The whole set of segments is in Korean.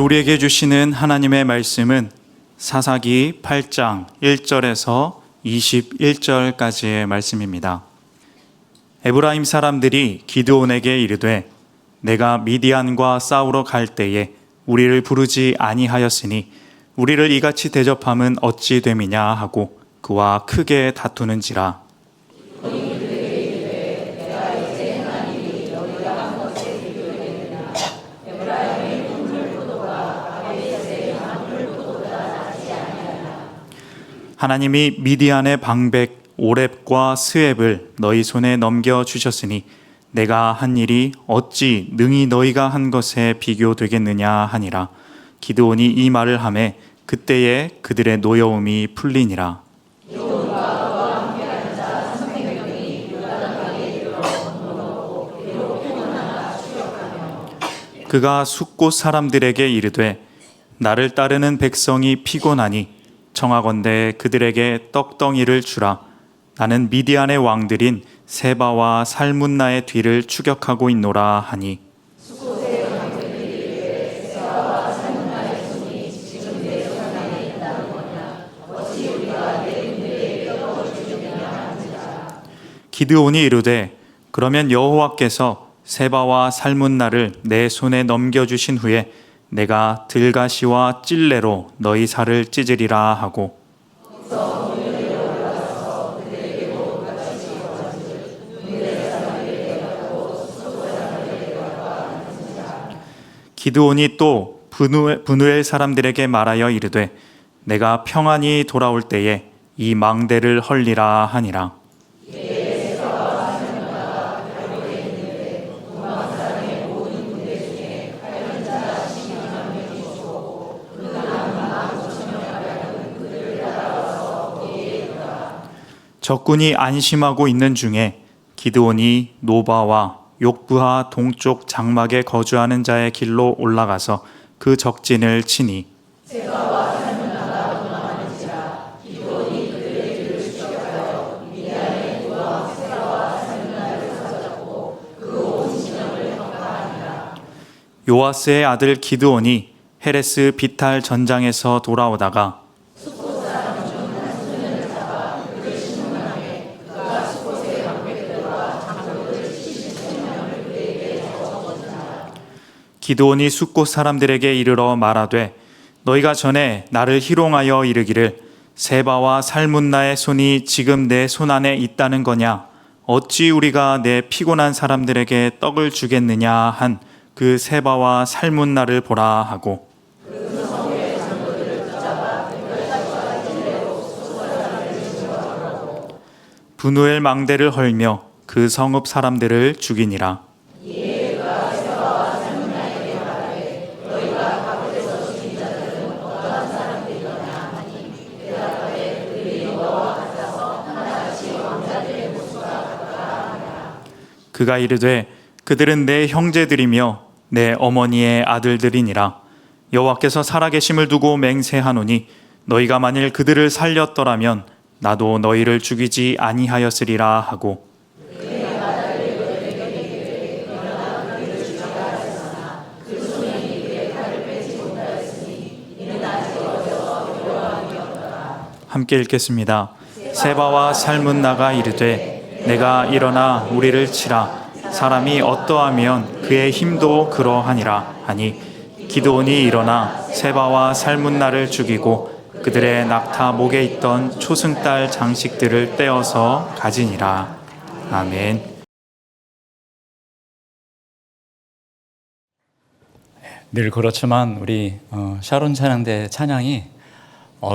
우리에게 주시는 하나님의 말씀은 사사기 8장 1절에서 21절까지의 말씀입니다. 에브라임 사람들이 기드온에게 이르되 내가 미디안과 싸우러 갈 때에 우리를 부르지 아니하였으니 우리를 이같이 대접함은 어찌 됨이냐 하고 그와 크게 다투는지라. 하나님이 미디안의 방백 오렙과 스웹을 너희 손에 넘겨주셨으니 내가 한 일이 어찌 능히 너희가 한 것에 비교되겠느냐 하니라. 기드온이 이 말을 하매 그때에 그들의 노여움이 풀리니라. 그가 숫곳 사람들에게 이르되 나를 따르는 백성이 피곤하니 청하건대 그들에게 떡덩이를 주라. 나는 미디안의 왕들인 세바와 살문나의 뒤를 추격하고 있노라 하니 기드온이 이르되 그러면 여호와께서 세바와 살문나를 내 손에 넘겨주신 후에 내가 들가시와 찔레로 너희 살을 찢으리라 하고 기드온이 또 브누엘 사람들에게 말하여 이르되 내가 평안히 돌아올 때에 이 망대를 헐리라 하니라. 적군이 안심하고 있는 중에 기드온이 노바와 욕부하 동쪽 장막에 거주하는 자의 길로 올라가서 그 적진을 치니 요아스의 아들 기드온이 헤레스 비탈 전장에서 돌아오다가 기드온이 숫곳 사람들에게 이르러 말하되 너희가 전에 나를 희롱하여 이르기를 세바와 살문나의 손이 지금 내 손 안에 있다는 거냐 어찌 우리가 내 피곤한 사람들에게 떡을 주겠느냐 한 그 세바와 살문나를 보라 하고 브누엘 망대를 헐며 그 성읍 사람들을 죽이니라. 그가 이르되 그들은 내 형제들이며 내 어머니의 아들들이니라. 여호와께서 살아계심을 두고 맹세하노니 너희가 만일 그들을 살렸더라면 나도 너희를 죽이지 아니하였으리라 하고 함께 읽겠습니다. 세바와 살문나가 이르되 내가 일어나 우리를 치라. 사람이 어떠하면 그의 힘도 그러하니라 하니 기드온이 일어나 세바와 살문나를 죽이고 그들의 낙타 목에 있던 초승달 장식들을 떼어서 가지니라. 아멘. 늘 그렇지만 우리 샤론 찬양대 찬양이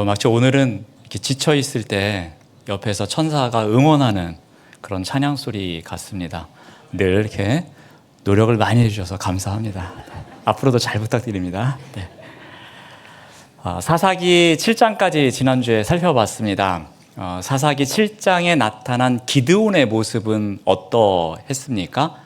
마치 오늘은 이렇게 지쳐 있을 때 옆에서 천사가 응원하는 그런 찬양 소리 같습니다. 늘 이렇게 노력을 많이 해주셔서 감사합니다. 앞으로도 잘 부탁드립니다. 네. 사사기 7장까지 지난주에 살펴봤습니다. 사사기 7장에 나타난 기드온의 모습은 어떠했습니까?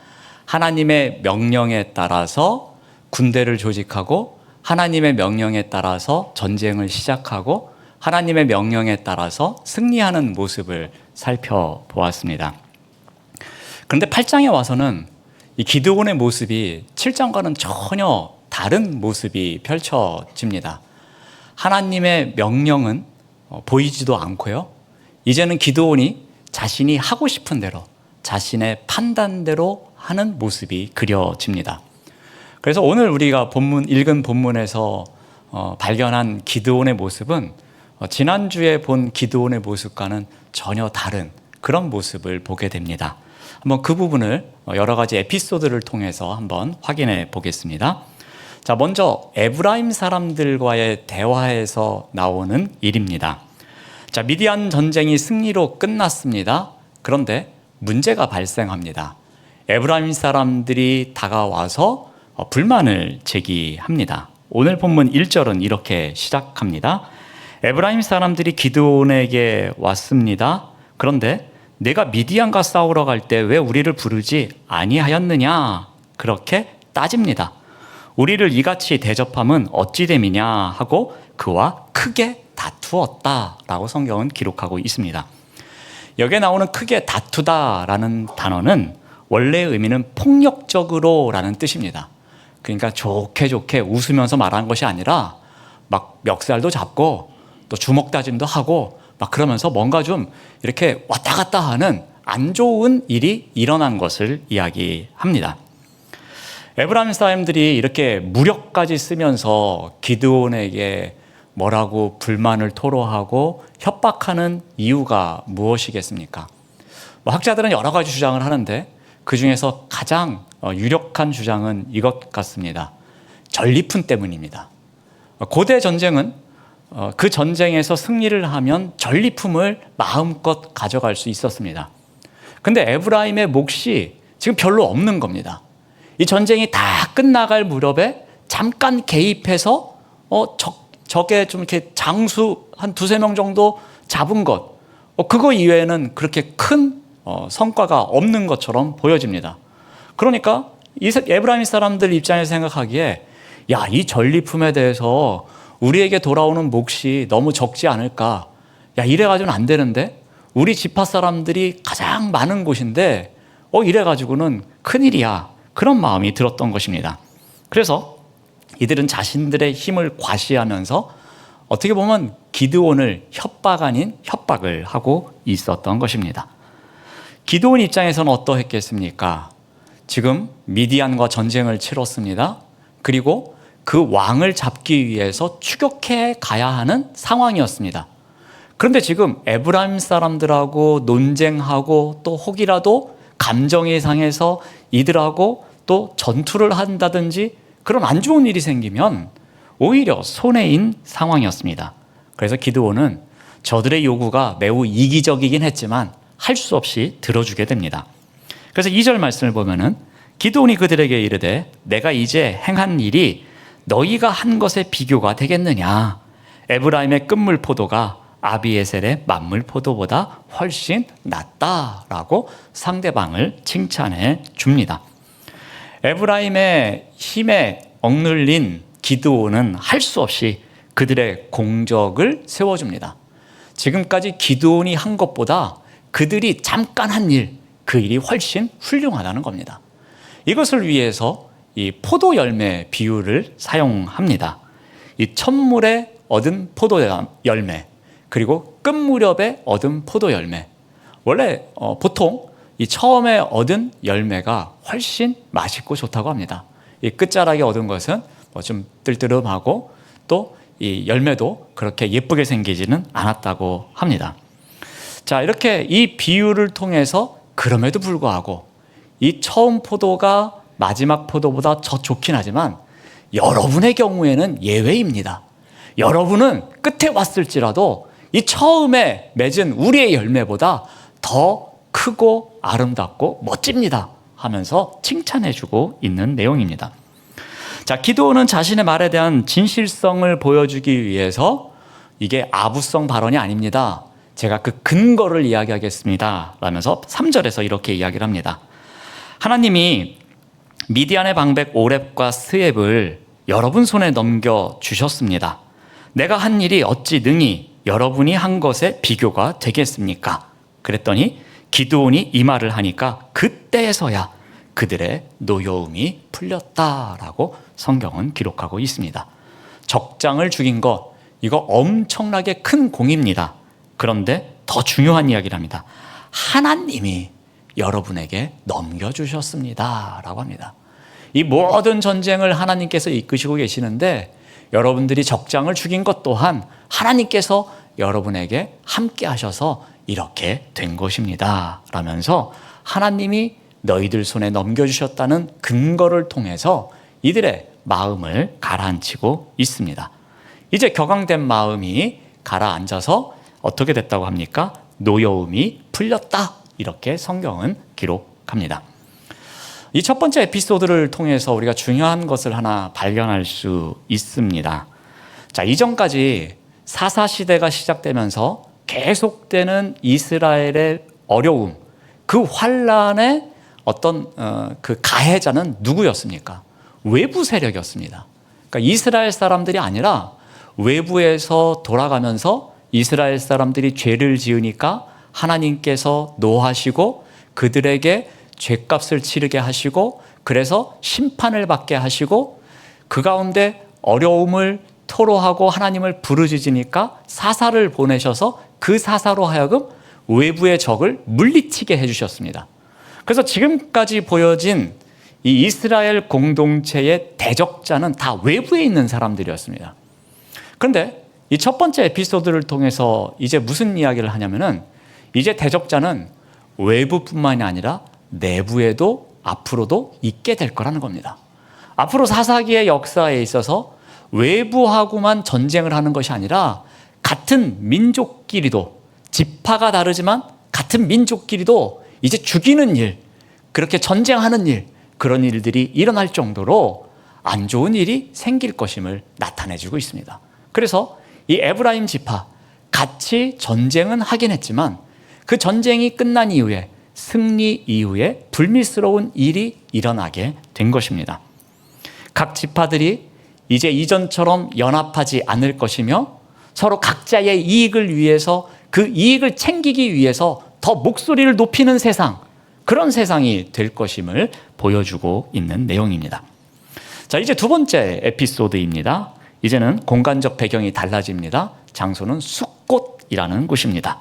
하나님의 명령에 따라서 군대를 조직하고 하나님의 명령에 따라서 전쟁을 시작하고 하나님의 명령에 따라서 승리하는 모습을 살펴보았습니다. 그런데 8장에 와서는 이 기드온의 모습이 7장과는 전혀 다른 모습이 펼쳐집니다. 하나님의 명령은 보이지도 않고요. 이제는 기드온이 자신이 하고 싶은 대로 자신의 판단대로 하는 모습이 그려집니다. 그래서 오늘 우리가 읽은 본문에서 발견한 기드온의 모습은 지난주에 본 기드온의 모습과는 전혀 다른 그런 모습을 보게 됩니다. 한번 그 부분을 여러 가지 에피소드를 통해서 한번 확인해 보겠습니다. 자, 먼저 에브라임 사람들과의 대화에서 나오는 일입니다. 자, 미디안 전쟁이 승리로 끝났습니다. 그런데 문제가 발생합니다. 에브라임 사람들이 다가와서 불만을 제기합니다. 오늘 본문 1절은 이렇게 시작합니다. 에브라임 사람들이 기드온에게 왔습니다. 그런데 내가 미디안과 싸우러 갈 때 왜 우리를 부르지 아니하였느냐? 그렇게 따집니다. 우리를 이같이 대접함은 어찌 됨이냐 하고 그와 크게 다투었다라고 성경은 기록하고 있습니다. 여기에 나오는 크게 다투다라는 단어는 원래의 의미는 폭력적으로라는 뜻입니다. 그러니까 좋게 웃으면서 말하는 것이 아니라 막 멱살도 잡고 또 주먹 다짐도 하고 막 그러면서 뭔가 좀 이렇게 왔다 갔다 하는 안 좋은 일이 일어난 것을 이야기합니다. 에브라임 사람들이 이렇게 무력까지 쓰면서 기드온에게 뭐라고 불만을 토로하고 협박하는 이유가 무엇이겠습니까? 학자들은 여러 가지 주장을 하는데 그 중에서 가장 유력한 주장은 이것 같습니다. 전리품 때문입니다. 고대 전쟁은 그 전쟁에서 승리를 하면 전리품을 마음껏 가져갈 수 있었습니다. 근데 에브라임의 몫이 지금 별로 없는 겁니다. 이 전쟁이 다 끝나갈 무렵에 잠깐 개입해서 적의 좀 이렇게 장수 한 두세 명 정도 잡은 것, 그거 이외에는 그렇게 큰 성과가 없는 것처럼 보여집니다. 그러니까 이 에브라임 사람들 입장에서 생각하기에 야, 이 전리품에 대해서 우리에게 돌아오는 몫이 너무 적지 않을까? 야, 이래가지고는 안 되는데? 우리 지파 사람들이 가장 많은 곳인데 이래가지고는 큰일이야. 그런 마음이 들었던 것입니다. 그래서 이들은 자신들의 힘을 과시하면서 어떻게 보면 기드온을 협박 아닌 협박을 하고 있었던 것입니다. 기드온 입장에서는 어떠했겠습니까? 지금 미디안과 전쟁을 치렀습니다. 그리고 그 왕을 잡기 위해서 추격해 가야 하는 상황이었습니다. 그런데 지금 에브라임 사람들하고 논쟁하고 또 혹이라도 감정이 상해서 이들하고 또 전투를 한다든지 그런 안 좋은 일이 생기면 오히려 손해인 상황이었습니다. 그래서 기드온은 저들의 요구가 매우 이기적이긴 했지만 할 수 없이 들어주게 됩니다. 그래서 2절 말씀을 보면은 기드온이 그들에게 이르되 내가 이제 행한 일이 너희가 한 것에 비교가 되겠느냐? 에브라임의 끝물 포도가 아비에셀의 만물 포도보다 훨씬 낫다라고 상대방을 칭찬해 줍니다. 에브라임의 힘에 억눌린 기드온은 할 수 없이 그들의 공적을 세워줍니다. 지금까지 기드온이 한 것보다 그들이 잠깐 한 일, 그 일이 훨씬 훌륭하다는 겁니다. 이것을 위해서 이 포도 열매 비유를 사용합니다. 이 첫물에 얻은 포도 열매, 그리고 끝 무렵에 얻은 포도 열매. 원래 보통 이 처음에 얻은 열매가 훨씬 맛있고 좋다고 합니다. 이 끝자락에 얻은 것은 좀 뜰뜨름하고 또 이 열매도 그렇게 예쁘게 생기지는 않았다고 합니다. 자, 이렇게 이 비유를 통해서 그럼에도 불구하고 이 처음 포도가 마지막 포도보다 더 좋긴 하지만 여러분의 경우에는 예외입니다. 여러분은 끝에 왔을지라도 이 처음에 맺은 우리의 열매보다 더 크고 아름답고 멋집니다 하면서 칭찬해주고 있는 내용입니다. 자, 기드온은 자신의 말에 대한 진실성을 보여주기 위해서 이게 아부성 발언이 아닙니다. 제가 그 근거를 이야기하겠습니다 라면서 3절에서 이렇게 이야기를 합니다. 하나님이 미디안의 방백 오렙과 스엡을 여러분 손에 넘겨주셨습니다. 내가 한 일이 어찌 능히 여러분이 한 것에 비교가 되겠습니까? 그랬더니 기드온이 이 말을 하니까 그때에서야 그들의 노여움이 풀렸다라고 성경은 기록하고 있습니다. 적장을 죽인 것, 이거 엄청나게 큰 공입니다. 그런데 더 중요한 이야기를 합니다. 하나님이 여러분에게 넘겨주셨습니다 라고 합니다. 이 모든 전쟁을 하나님께서 이끄시고 계시는데 여러분들이 적장을 죽인 것 또한 하나님께서 여러분에게 함께 하셔서 이렇게 된 것입니다 라면서 하나님이 너희들 손에 넘겨주셨다는 근거를 통해서 이들의 마음을 가라앉히고 있습니다. 이제 격앙된 마음이 가라앉아서 어떻게 됐다고 합니까? 노여움이 풀렸다, 이렇게 성경은 기록합니다. 이 첫 번째 에피소드를 통해서 우리가 중요한 것을 하나 발견할 수 있습니다. 자, 이전까지 사사시대가 시작되면서 계속되는 이스라엘의 어려움, 그 환란의 어떤 그 가해자는 누구였습니까? 외부 세력이었습니다. 그러니까 이스라엘 사람들이 아니라 외부에서 돌아가면서 이스라엘 사람들이 죄를 지으니까 하나님께서 노하시고 그들에게 죄값을 치르게 하시고 그래서 심판을 받게 하시고 그 가운데 어려움을 토로하고 하나님을 부르짖으니까 사사를 보내셔서 그 사사로 하여금 외부의 적을 물리치게 해주셨습니다. 그래서 지금까지 보여진 이 이스라엘 공동체의 대적자는 다 외부에 있는 사람들이었습니다. 그런데 이 첫 번째 에피소드를 통해서 이제 무슨 이야기를 하냐면은 이제 대적자는 외부뿐만이 아니라 내부에도 앞으로도 있게 될 거라는 겁니다. 앞으로 사사기의 역사에 있어서 외부하고만 전쟁을 하는 것이 아니라 같은 민족끼리도, 지파가 다르지만 같은 민족끼리도 이제 죽이는 일, 그렇게 전쟁하는 일, 그런 일들이 일어날 정도로 안 좋은 일이 생길 것임을 나타내주고 있습니다. 그래서 이 에브라임 지파 같이 전쟁은 하긴 했지만 그 전쟁이 끝난 이후에, 승리 이후에 불미스러운 일이 일어나게 된 것입니다. 각 지파들이 이제 이전처럼 연합하지 않을 것이며 서로 각자의 이익을 위해서, 그 이익을 챙기기 위해서 더 목소리를 높이는 세상, 그런 세상이 될 것임을 보여주고 있는 내용입니다. 자, 이제 두 번째 에피소드입니다. 이제는 공간적 배경이 달라집니다. 장소는 숫곳이라는 곳입니다.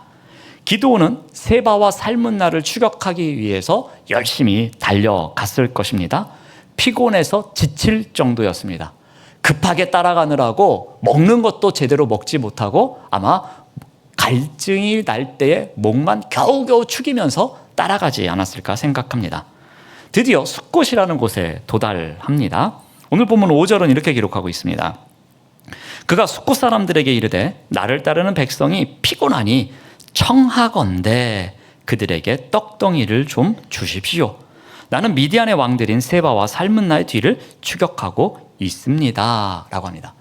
기드온은 세바와 살문나를 추격하기 위해서 열심히 달려갔을 것입니다. 피곤해서 지칠 정도였습니다. 급하게 따라가느라고 먹는 것도 제대로 먹지 못하고 아마 갈증이 날 때에 목만 겨우겨우 축이면서 따라가지 않았을까 생각합니다. 드디어 숫곳이라는 곳에 도달합니다. 오늘 본문 5절은 이렇게 기록하고 있습니다. 그가 숫곳 사람들에게 이르되 나를 따르는 백성이 피곤하니 청하건대 그들에게 떡덩이를 좀 주십시오. 나는 미디안의 왕들인 세바와 살문나의 뒤를 추격하고 있습니다 라고 합니다.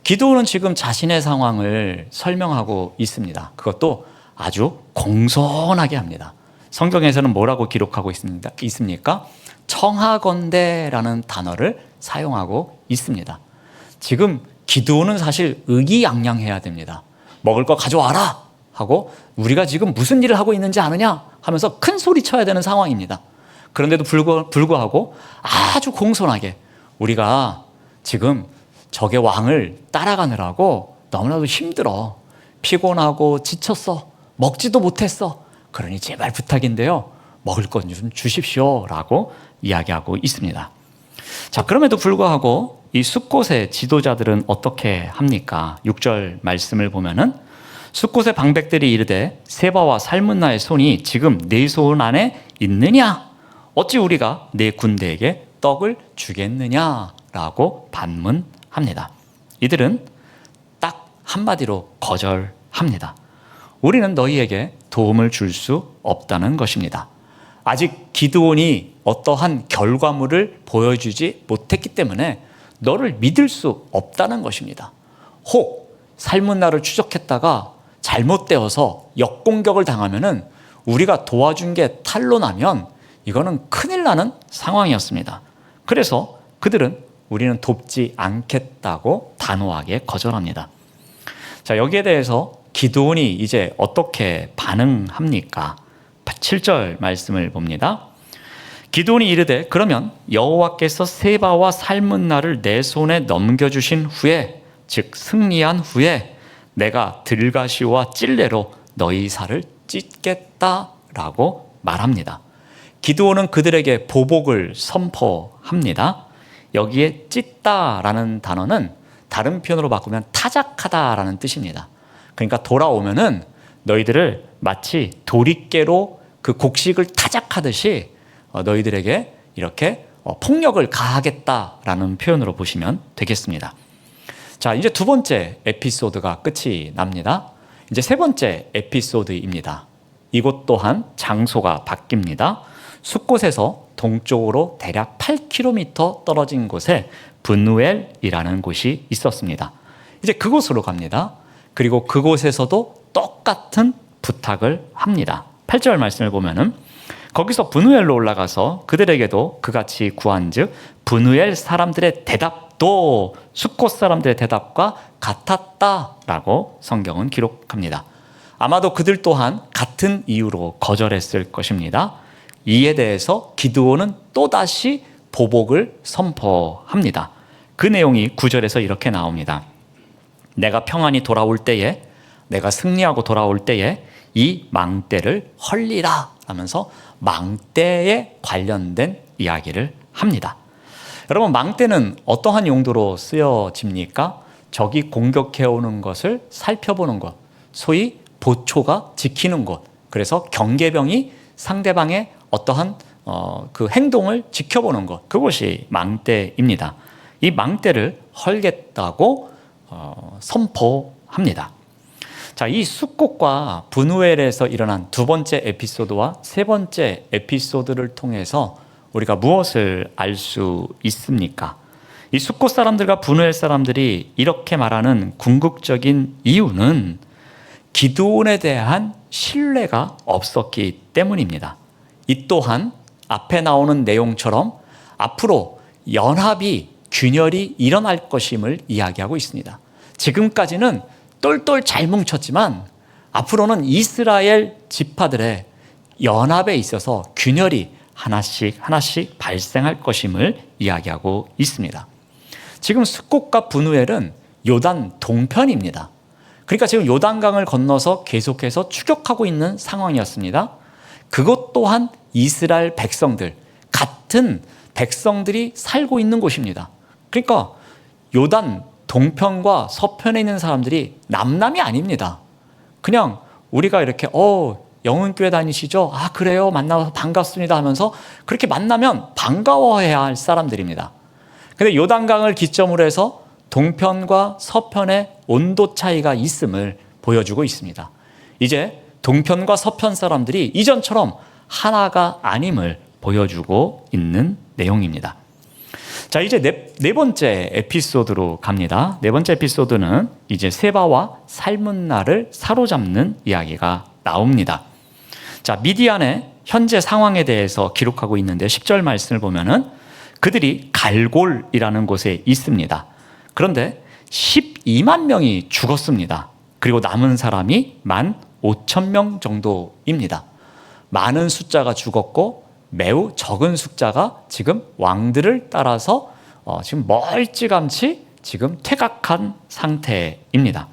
기드온은 지금 자신의 상황을 설명하고 있습니다. 그것도 아주 공손하게 합니다. 성경에서는 뭐라고 기록하고 있습니까? 청하건대라는 단어를 사용하고 있습니다. 지금 기드온은 사실 의기양양해야 됩니다. 먹을 거 가져와라 하고 우리가 지금 무슨 일을 하고 있는지 아느냐 하면서 큰 소리 쳐야 되는 상황입니다. 그런데도 불구하고 아주 공손하게 우리가 지금 적의 왕을 따라가느라고 너무나도 힘들어, 피곤하고 지쳤어, 먹지도 못했어, 그러니 제발 부탁인데요 먹을 것 좀 주십시오 라고 이야기하고 있습니다. 자, 그럼에도 불구하고 이 숫곳의 지도자들은 어떻게 합니까? 6절 말씀을 보면은 숫곳의 방백들이 이르되 세바와 살문나의 손이 지금 네 손 안에 있느냐? 어찌 우리가 네 군대에게 떡을 주겠느냐라고 반문합니다. 이들은 딱 한마디로 거절합니다. 우리는 너희에게 도움을 줄 수 없다는 것입니다. 아직 기드온이 어떠한 결과물을 보여주지 못했기 때문에 너를 믿을 수 없다는 것입니다. 혹 살문나를 추적했다가 잘못되어서 역공격을 당하면은 우리가 도와준 게 탄로나면 이거는 큰일 나는 상황이었습니다. 그래서 그들은 우리는 돕지 않겠다고 단호하게 거절합니다. 자, 여기에 대해서 기드온이 이제 어떻게 반응합니까? 7절 말씀을 봅니다. 기드온이 이르되 그러면 여호와께서 세바와 살문나를 내 손에 넘겨주신 후에 즉 승리한 후에 내가 들가시와 찔레로 너희 살을 찢겠다라고 말합니다. 기드온은 그들에게 보복을 선포합니다. 여기에 찢다라는 단어는 다른 표현으로 바꾸면 타작하다라는 뜻입니다. 그러니까 돌아오면은 너희들을 마치 도리깨로 그 곡식을 타작하듯이 너희들에게 이렇게 폭력을 가하겠다라는 표현으로 보시면 되겠습니다. 자, 이제 두 번째 에피소드가 끝이 납니다. 이제 세 번째 에피소드입니다. 이곳 또한 장소가 바뀝니다. 숫곳에서 동쪽으로 대략 8km 떨어진 곳에 분누엘이라는 곳이 있었습니다. 이제 그곳으로 갑니다. 그리고 그곳에서도 똑같은 부탁을 합니다. 8절 말씀을 보면은 거기서 분누엘로 올라가서 그들에게도 그같이 구한즉 분누엘 사람들의 대답도 숫곳 사람들의 대답과 같았다라고 성경은 기록합니다. 아마도 그들 또한 같은 이유로 거절했을 것입니다. 이에 대해서 기드온은 또다시 보복을 선포합니다. 그 내용이 9절에서 이렇게 나옵니다. 내가 평안히 돌아올 때에, 내가 승리하고 돌아올 때에 이 망대를 헐리라 하면서 망대에 관련된 이야기를 합니다. 여러분, 망대는 어떠한 용도로 쓰여집니까? 적이 공격해오는 것을 살펴보는 것, 소위 보초가 지키는 곳, 그래서 경계병이 상대방의 어떠한 그 행동을 지켜보는 것, 그것이 망대입니다. 이 망대를 헐겠다고 선포합니다. 자, 이 숫곳과 분우엘에서 일어난 두 번째 에피소드와 세 번째 에피소드를 통해서 우리가 무엇을 알 수 있습니까? 이 숫곳 사람들과 분우엘 사람들이 이렇게 말하는 궁극적인 이유는 기드온에 대한 신뢰가 없었기 때문입니다. 이 또한 앞에 나오는 내용처럼 앞으로 연합이 균열이 일어날 것임을 이야기하고 있습니다. 지금까지는 똘똘 잘 뭉쳤지만 앞으로는 이스라엘 지파들의 연합에 있어서 균열이 하나씩 발생할 것임을 이야기하고 있습니다. 지금 숫곳과 분우엘은 요단 동편입니다. 그러니까 지금 요단강을 건너서 계속해서 추격하고 있는 상황이었습니다. 그것 또한 이스라엘 백성들, 같은 백성들이 살고 있는 곳입니다. 그러니까 요단 동편과 서편에 있는 사람들이 남남이 아닙니다. 그냥 우리가 이렇게 영은교회 다니시죠? 아, 그래요? 만나서 반갑습니다 하면서 그렇게 만나면 반가워해야 할 사람들입니다. 근데 요단강을 기점으로 해서 동편과 서편의 온도 차이가 있음을 보여주고 있습니다. 이제 동편과 서편 사람들이 이전처럼 하나가 아님을 보여주고 있는 내용입니다. 자, 이제 네 번째 에피소드로 갑니다. 네 번째 에피소드는 이제 세바와 살문나를 사로잡는 이야기가 나옵니다. 자, 미디안의 현재 상황에 대해서 기록하고 있는데 10절 말씀을 보면은 그들이 갈골이라는 곳에 있습니다. 그런데 12만 명이 죽었습니다. 그리고 남은 사람이 15,000명 정도입니다. 많은 숫자가 죽었고 매우 적은 숫자가 지금 왕들을 따라서 지금 멀찌감치 지금 퇴각한 상태입니다.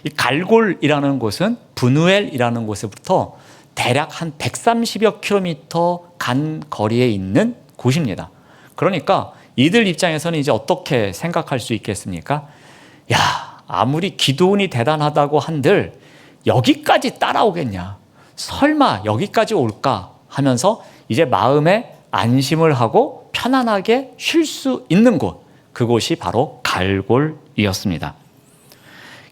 이 갈골이라는 곳은 분우엘이라는 곳에부터 대략 한 130여 킬로미터 간 거리에 있는 곳입니다. 그러니까 이들 입장에서는 이제 어떻게 생각할 수 있겠습니까? 야, 아무리 기드온이 대단하다고 한들 여기까지 따라오겠냐? 설마 여기까지 올까? 하면서 이제 마음에 안심을 하고 편안하게 쉴 수 있는 곳, 그곳이 바로 갈골이었습니다.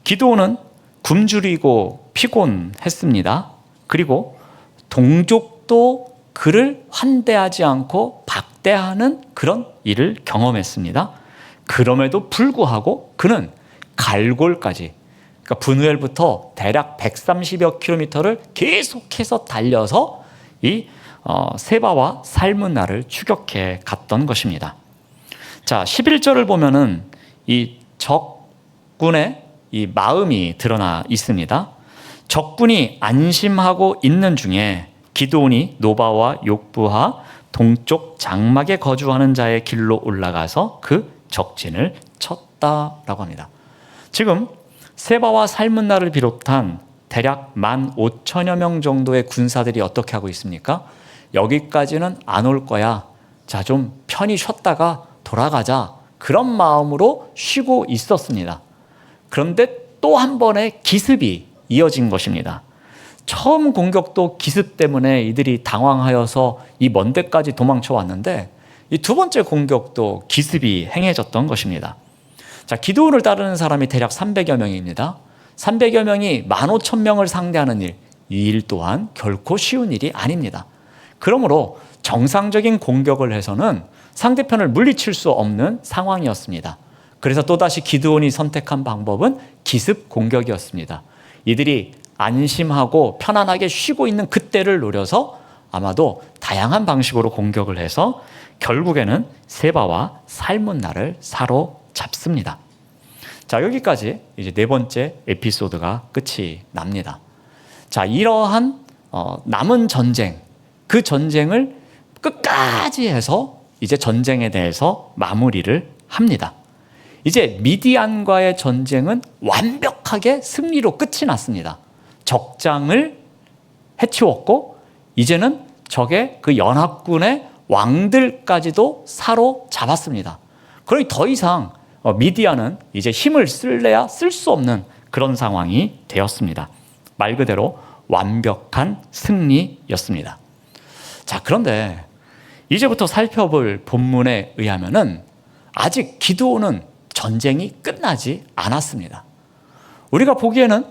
기드온은 굶주리고 피곤했습니다. 그리고 동족도 그를 환대하지 않고 박대하는 그런 일을 경험했습니다. 그럼에도 불구하고 그는 갈골까지, 그러니까 분우엘부터 대략 130여 킬로미터를 계속해서 달려서 이 세바와 살문나를 추격해 갔던 것입니다. 자, 11절을 보면은 이 적군의 이 마음이 드러나 있습니다. 적군이 안심하고 있는 중에 기드온이 노바와 욕부하 동쪽 장막에 거주하는 자의 길로 올라가서 그 적진을 쳤다라고 합니다. 지금 세바와 살문나를 비롯한 대략 15,000여 명 정도의 군사들이 어떻게 하고 있습니까? 여기까지는 안 올 거야. 자, 좀 편히 쉬었다가 돌아가자. 그런 마음으로 쉬고 있었습니다. 그런데 또 한 번의 기습이 이어진 것입니다. 처음 공격도 기습 때문에 이들이 당황하여서 이 먼 데까지 도망쳐 왔는데 이 두 번째 공격도 기습이 행해졌던 것입니다. 자, 기드온을 따르는 사람이 대략 300여 명입니다. 300여 명이 15,000명을 상대하는 일, 이 일 또한 결코 쉬운 일이 아닙니다. 그러므로 정상적인 공격을 해서는 상대편을 물리칠 수 없는 상황이었습니다. 그래서 또다시 기드온이 선택한 방법은 기습 공격이었습니다. 이들이 안심하고 편안하게 쉬고 있는 그때를 노려서 아마도 다양한 방식으로 공격을 해서 결국에는 세바와 살문나를 사로잡습니다. 자, 여기까지 이제 네 번째 에피소드가 끝이 납니다. 자, 이러한 남은 전쟁, 그 전쟁을 끝까지 해서 이제 전쟁에 대해서 마무리를 합니다. 이제 미디안과의 전쟁은 완벽하게 승리로 끝이 났습니다. 적장을 해치웠고 이제는 적의 그 연합군의 왕들까지도 사로잡았습니다. 그러니 더 이상 미디안은 이제 힘을 쓸래야 쓸 수 없는 그런 상황이 되었습니다. 말 그대로 완벽한 승리였습니다. 자, 그런데 이제부터 살펴볼 본문에 의하면은 아직 기드온은 전쟁이 끝나지 않았습니다. 우리가 보기에는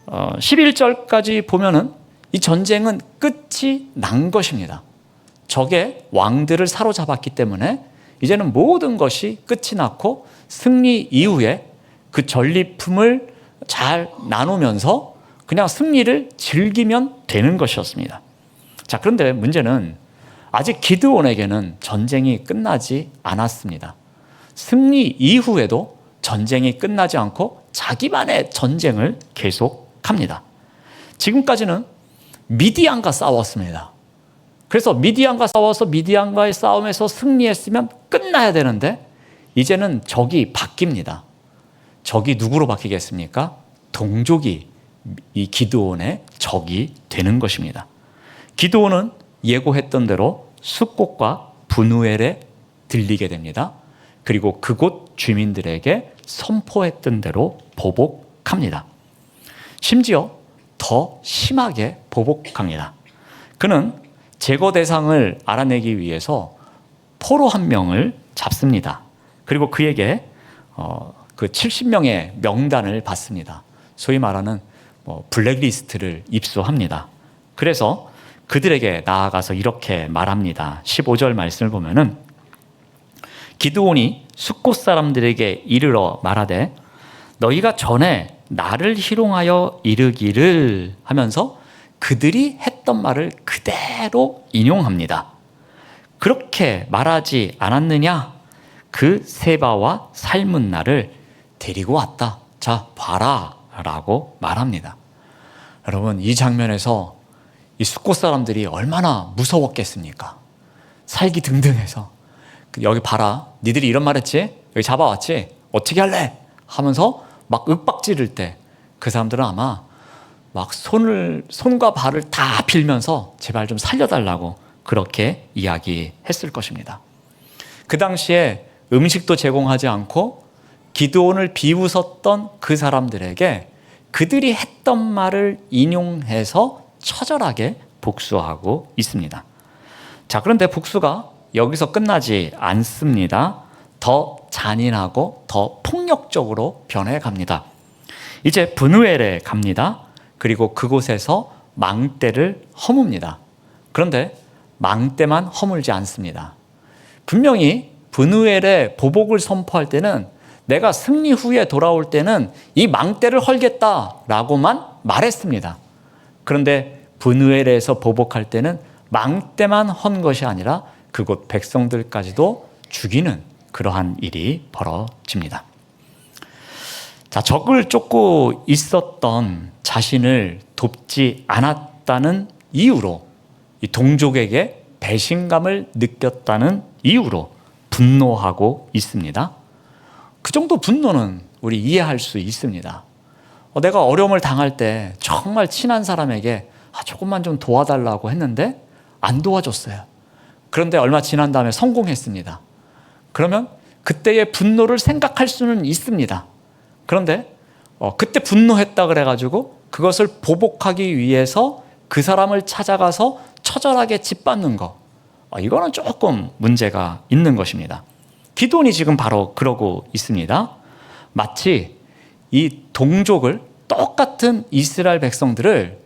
11절까지 보면은 이 전쟁은 끝이 난 것입니다. 적의 왕들을 사로잡았기 때문에 이제는 모든 것이 끝이 났고 승리 이후에 그 전리품을 잘 나누면서 그냥 승리를 즐기면 되는 것이었습니다. 자, 그런데 문제는 아직 기드온에게는 전쟁이 끝나지 않았습니다. 승리 이후에도 전쟁이 끝나지 않고 자기만의 전쟁을 계속합니다. 지금까지는 미디안과 싸웠습니다. 그래서 미디안과 싸워서 미디안과의 싸움에서 승리했으면 끝나야 되는데 이제는 적이 바뀝니다. 적이 누구로 바뀌겠습니까? 동족이 이 기드온의 적이 되는 것입니다. 기드온은 예고했던 대로 숫곳과 분우엘에 들리게 됩니다. 그리고 그곳 주민들에게 선포했던 대로 보복합니다. 심지어 더 심하게 보복합니다. 그는 제거 대상을 알아내기 위해서 포로 한 명을 잡습니다. 그리고 그에게 그 70명의 명단을 받습니다. 소위 말하는 블랙리스트를 입수합니다. 그래서 그들에게 나아가서 이렇게 말합니다. 15절 말씀을 보면은 기드온이 숫곳 사람들에게 이르러 말하되 너희가 전에 나를 희롱하여 이르기를 하면서 그들이 했던 말을 그대로 인용합니다. 그렇게 말하지 않았느냐? 그 세바와 살문나를 데리고 왔다. 자, 봐라 라고 말합니다. 여러분, 이 장면에서 이 숫곳 사람들이 얼마나 무서웠겠습니까? 살기 등등해서 여기 봐라, 니들이 이런 말 했지? 여기 잡아왔지? 어떻게 할래? 하면서 막 윽박지를 때 그 사람들은 아마 막 손과 발을 다 빌면서 제발 좀 살려달라고 그렇게 이야기했을 것입니다. 그 당시에 음식도 제공하지 않고 기드온을 비웃었던 그 사람들에게 그들이 했던 말을 인용해서 처절하게 복수하고 있습니다. 자, 그런데 복수가 여기서 끝나지 않습니다. 더 잔인하고 더 폭력적으로 변해갑니다. 이제 분우엘에 갑니다. 그리고 그곳에서 망대를 허뭅니다. 그런데 망대만 허물지 않습니다. 분명히 분우엘에 보복을 선포할 때는 내가 승리 후에 돌아올 때는 이 망대를 헐겠다라고만 말했습니다. 그런데 분우엘에서 보복할 때는 망대만 헌 것이 아니라 그곳 백성들까지도 죽이는 그러한 일이 벌어집니다. 자, 적을 쫓고 있었던 자신을 돕지 않았다는 이유로 이 동족에게 배신감을 느꼈다는 이유로 분노하고 있습니다. 그 정도 분노는 우리 이해할 수 있습니다. 내가 어려움을 당할 때 정말 친한 사람에게 조금만 좀 도와달라고 했는데 안 도와줬어요. 그런데 얼마 지난 다음에 성공했습니다. 그러면 그때의 분노를 생각할 수는 있습니다. 그런데 그때 분노했다 그래가지고 그것을 보복하기 위해서 그 사람을 찾아가서 처절하게 짓밟는 거, 이거는 조금 문제가 있는 것입니다. 기드온이 지금 바로 그러고 있습니다. 마치 이 동족을, 똑같은 이스라엘 백성들을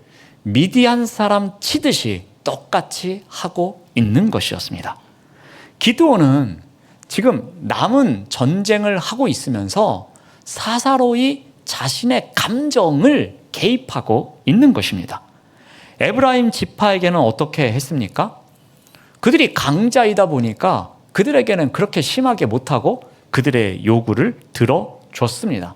미디안 사람 치듯이 똑같이 하고 있는 것이었습니다. 기드온은 지금 남은 전쟁을 하고 있으면서 사사로이 자신의 감정을 개입하고 있는 것입니다. 에브라임 지파에게는 어떻게 했습니까? 그들이 강자이다 보니까 그들에게는 그렇게 심하게 못하고 그들의 요구를 들어줬습니다.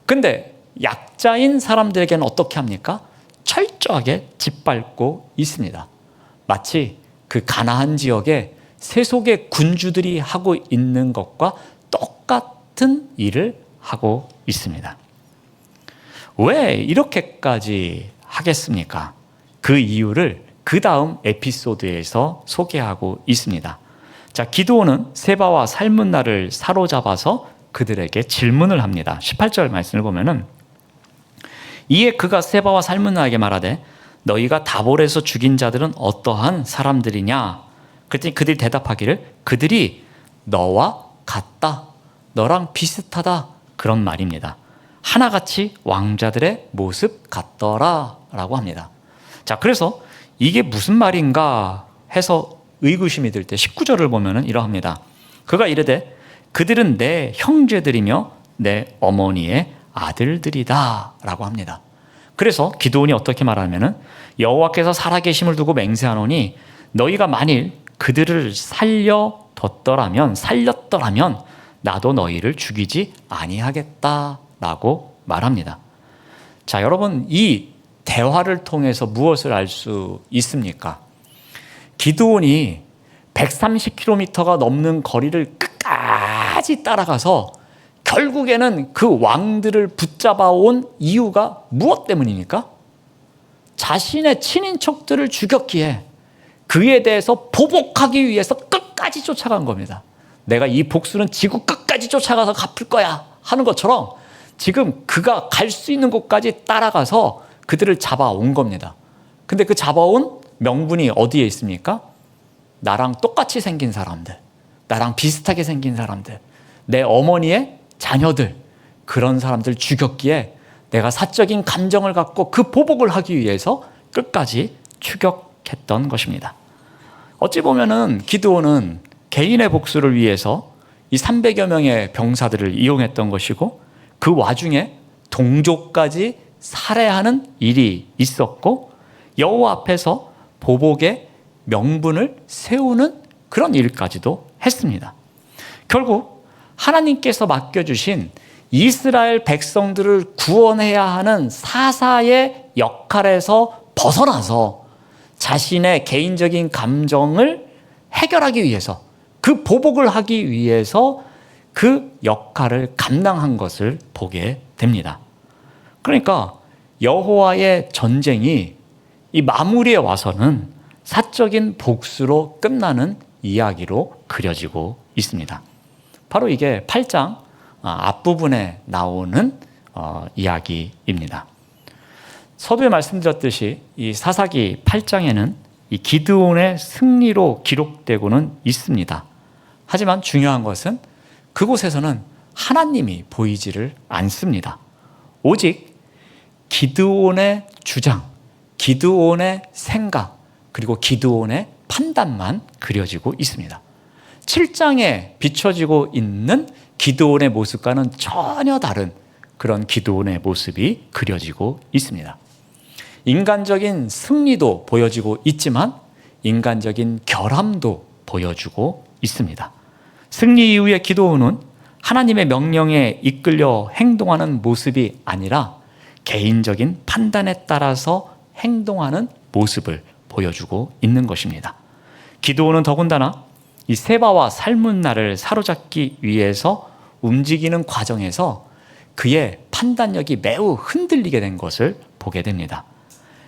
근데 약자인 사람들에게는 어떻게 합니까? 철저하게 짓밟고 있습니다. 마치 그 가나안 지역에 세속의 군주들이 하고 있는 것과 똑같은 일을 하고 있습니다. 왜 이렇게까지 하겠습니까? 그 이유를 그 다음 에피소드에서 소개하고 있습니다. 자, 기드온은 세바와 살문나를 사로잡아서 그들에게 질문을 합니다. 18절 말씀을 보면은, 이에 그가 세바와 살문나에게 말하되 너희가 다볼에서 죽인 자들은 어떠한 사람들이냐? 그랬더니 그들이 대답하기를 그들이 너와 같다, 너랑 비슷하다, 그런 말입니다. 하나같이 왕자들의 모습 같더라 라고 합니다. 자, 그래서 이게 무슨 말인가 해서 의구심이 들 때 19절을 보면은 이러합니다. 그가 이르되 그들은 내 형제들이며 내 어머니의 아들들이다 라고 합니다. 그래서 기드온이 어떻게 말하면은 여호와께서 살아계심을 두고 맹세하노니 너희가 만일 그들을 살렸더라면 나도 너희를 죽이지 아니하겠다라고 말합니다. 자, 여러분, 이 대화를 통해서 무엇을 알 수 있습니까? 기드온이 130km가 넘는 거리를 끝까지 따라가서 결국에는 그 왕들을 붙잡아온 이유가 무엇 때문입니까? 자신의 친인척들을 죽였기에 그에 대해서 보복하기 위해서 끝까지 쫓아간 겁니다. 내가 이 복수는 지구 끝까지 쫓아가서 갚을 거야 하는 것처럼 지금 그가 갈 수 있는 곳까지 따라가서 그들을 잡아온 겁니다. 근데 그 잡아온 명분이 어디에 있습니까? 나랑 똑같이 생긴 사람들, 나랑 비슷하게 생긴 사람들, 내 어머니의 자녀들, 그런 사람들 죽였기에 내가 사적인 감정을 갖고 그 보복을 하기 위해서 끝까지 추격했던 것입니다. 어찌 보면은 기드온은 개인의 복수를 위해서 이 300여 명의 병사들을 이용했던 것이고 그 와중에 동족까지 살해하는 일이 있었고 여호와 앞에서 보복의 명분을 세우는 그런 일까지도 했습니다. 결국 하나님께서 맡겨주신 이스라엘 백성들을 구원해야 하는 사사의 역할에서 벗어나서 자신의 개인적인 감정을 해결하기 위해서, 그 보복을 하기 위해서 그 역할을 감당한 것을 보게 됩니다. 그러니까 여호와의 전쟁이 이 마무리에 와서는 사적인 복수로 끝나는 이야기로 그려지고 있습니다. 바로 이게 8장 앞부분에 나오는 이야기입니다. 서두에 말씀드렸듯이 이 사사기 8장에는 이 기드온의 승리로 기록되고는 있습니다. 하지만 중요한 것은 그곳에서는 하나님이 보이지를 않습니다. 오직 기드온의 주장, 기드온의 생각, 그리고 기드온의 판단만 그려지고 있습니다. 7장에 비춰지고 있는 기드온의 모습과는 전혀 다른 그런 기드온의 모습이 그려지고 있습니다. 인간적인 승리도 보여지고 있지만 인간적인 결함도 보여주고 있습니다. 승리 이후의 기드온은 하나님의 명령에 이끌려 행동하는 모습이 아니라 개인적인 판단에 따라서 행동하는 모습을 보여주고 있는 것입니다. 기드온은 더군다나 이 세바와 살문나를 사로잡기 위해서 움직이는 과정에서 그의 판단력이 매우 흔들리게 된 것을 보게 됩니다.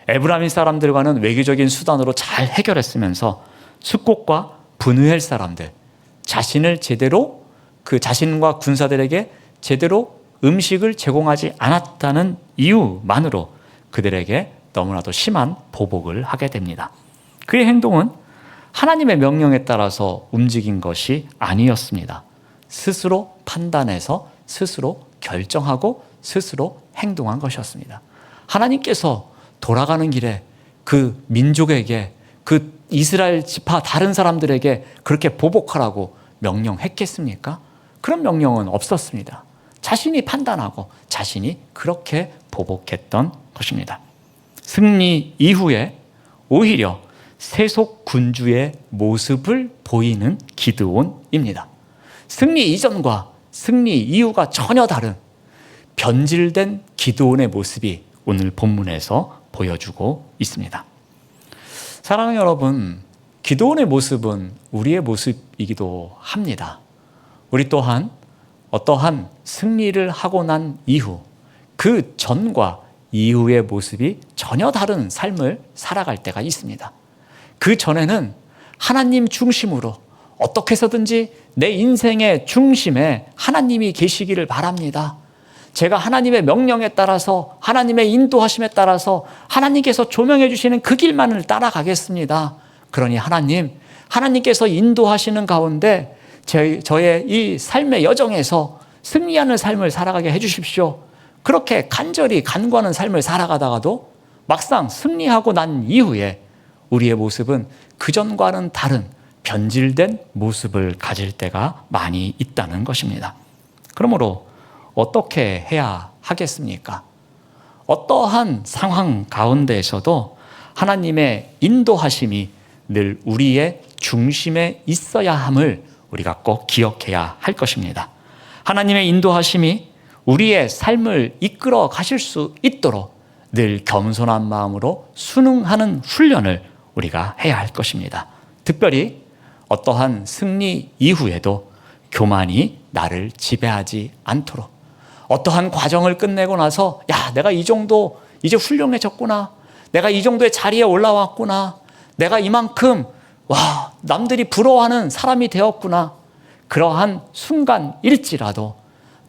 에브라임 사람들과는 외교적인 수단으로 잘 해결했으면서 숙곳과 분우엘 사람들, 자신을 제대로 자신과 군사들에게 제대로 음식을 제공하지 않았다는 이유만으로 그들에게 너무나도 심한 보복을 하게 됩니다. 그의 행동은 하나님의 명령에 따라서 움직인 것이 아니었습니다. 스스로 판단해서 스스로 결정하고 스스로 행동한 것이었습니다. 하나님께서 돌아가는 길에 그 민족에게, 그 이스라엘 지파 다른 사람들에게 그렇게 보복하라고 명령했겠습니까? 그런 명령은 없었습니다. 자신이 판단하고 자신이 그렇게 보복했던 것입니다. 승리 이후에 오히려 세속 군주의 모습을 보이는 기드온입니다. 승리 이전과 승리 이후가 전혀 다른 변질된 기드온의 모습이 오늘 본문에서 보여주고 있습니다. 사랑하는 여러분, 기드온의 모습은 우리의 모습이기도 합니다. 우리 또한 어떠한 승리를 하고 난 이후 그 전과 이후의 모습이 전혀 다른 삶을 살아갈 때가 있습니다. 그 전에는 하나님 중심으로 어떻게 해서든지 내 인생의 중심에 하나님이 계시기를 바랍니다. 제가 하나님의 명령에 따라서, 하나님의 인도하심에 따라서 하나님께서 조명해 주시는 그 길만을 따라가겠습니다. 그러니 하나님께서 인도하시는 가운데 저의 이 삶의 여정에서 승리하는 삶을 살아가게 해주십시오. 그렇게 간절히 간구하는 삶을 살아가다가도 막상 승리하고 난 이후에 우리의 모습은 그전과는 다른 변질된 모습을 가질 때가 많이 있다는 것입니다. 그러므로 어떻게 해야 하겠습니까? 어떠한 상황 가운데에서도 하나님의 인도하심이 늘 우리의 중심에 있어야 함을 우리가 꼭 기억해야 할 것입니다. 하나님의 인도하심이 우리의 삶을 이끌어 가실 수 있도록 늘 겸손한 마음으로 순응하는 훈련을 우리가 해야 할 것입니다. 특별히 어떠한 승리 이후에도 교만이 나를 지배하지 않도록, 어떠한 과정을 끝내고 나서 내가 이 정도 이제 훌륭해졌구나, 내가 이 정도의 자리에 올라왔구나, 내가 이만큼 남들이 부러워하는 사람이 되었구나, 그러한 순간일지라도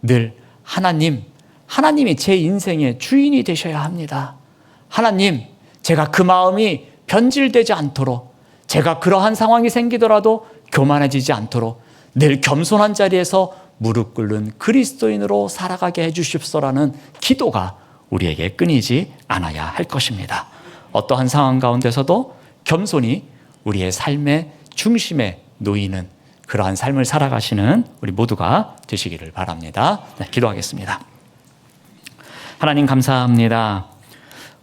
늘 하나님이 제 인생의 주인이 되셔야 합니다. 하나님, 제가 그 마음이 변질되지 않도록, 제가 그러한 상황이 생기더라도 교만해지지 않도록 늘 겸손한 자리에서 무릎 꿇는 그리스도인으로 살아가게 해주십소라는 기도가 우리에게 끊이지 않아야 할 것입니다. 어떠한 상황 가운데서도 겸손히 우리의 삶의 중심에 놓이는 그러한 삶을 살아가시는 우리 모두가 되시기를 바랍니다. 기도하겠습니다. 하나님 감사합니다.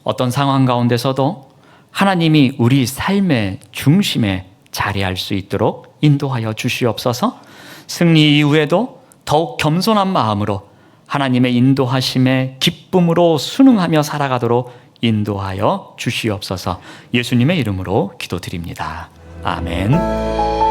어떤 상황 가운데서도 하나님이 우리 삶의 중심에 자리할 수 있도록 인도하여 주시옵소서. 승리 이후에도 더욱 겸손한 마음으로 하나님의 인도하심에 기쁨으로 순응하며 살아가도록 인도하여 주시옵소서. 예수님의 이름으로 기도드립니다. 아멘.